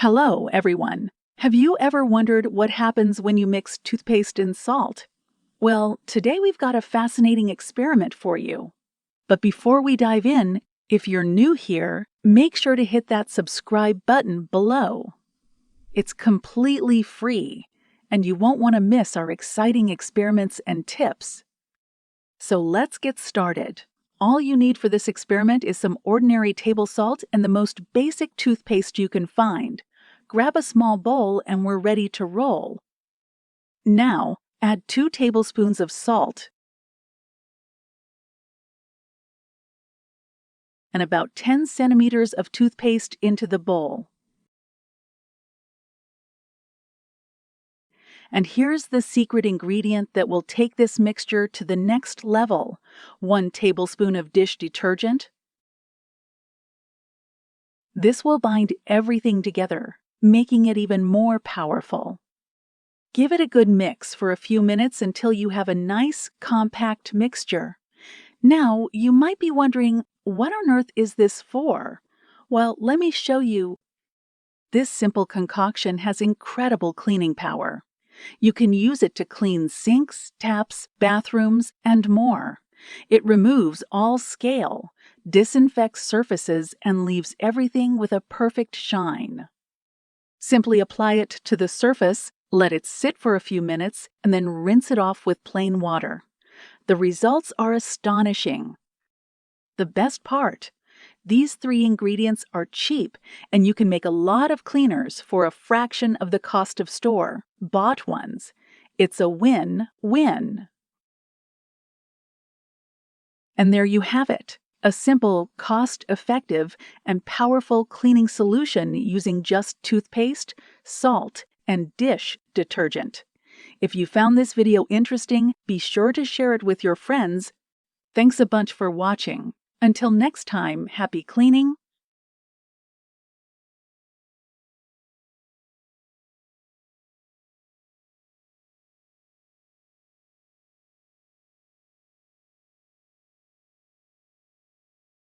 Hello, everyone. Have you ever wondered what happens when you mix toothpaste and salt? Well, today we've got a fascinating experiment for you. But before we dive in, if you're new here, make sure to hit that subscribe button below. It's completely free, and you won't want to miss our exciting experiments and tips. So let's get started. All you need for this experiment is some ordinary table salt and the most basic toothpaste you can find. Grab a small bowl and we're ready to roll. Now, add 2 tablespoons of salt and about 10 centimeters of toothpaste into the bowl. And here's the secret ingredient that will take this mixture to the next level: 1 tablespoon of dish detergent. This will bind everything together, making it even more powerful. Give it a good mix for a few minutes until you have a nice, compact mixture. Now, you might be wondering, what on earth is this for? Well, let me show you. This simple concoction has incredible cleaning power. You can use it to clean sinks, taps, bathrooms, and more. It removes all scale, disinfects surfaces, and leaves everything with a perfect shine. Simply apply it to the surface, let it sit for a few minutes, and then rinse it off with plain water. The results are astonishing. The best part: these 3 ingredients are cheap, and you can make a lot of cleaners for a fraction of the cost of store-bought ones. It's a win-win. And there you have it, a simple, cost-effective, and powerful cleaning solution using just toothpaste, salt, and dish detergent. If you found this video interesting, be sure to share it with your friends. Thanks a bunch for watching. Until next time, happy cleaning